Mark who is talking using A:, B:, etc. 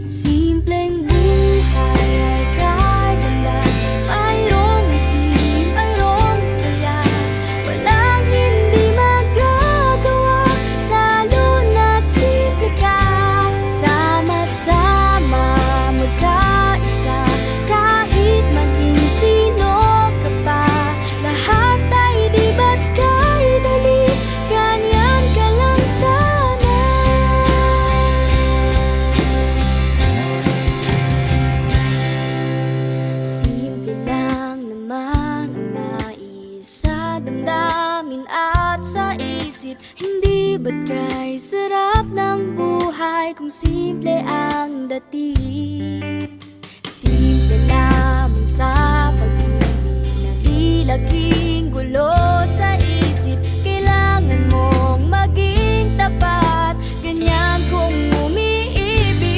A: Simpleng buhay ay kay ganda, mayroong ngiti, mayroong saya. Walang hindi magagawa, lalo na't simple ka. Sama-sama magkaisa, kahit maging sino ka pa. Lahat ay di ba't kay dali, ganyan ka lang sana. Simple lang naman ang nais sa damdamin at sa isip. Hindi ba't kay sarap ng buhay kung simple ang dating. Simple lamang sa pag-ibig na di laging gulo sa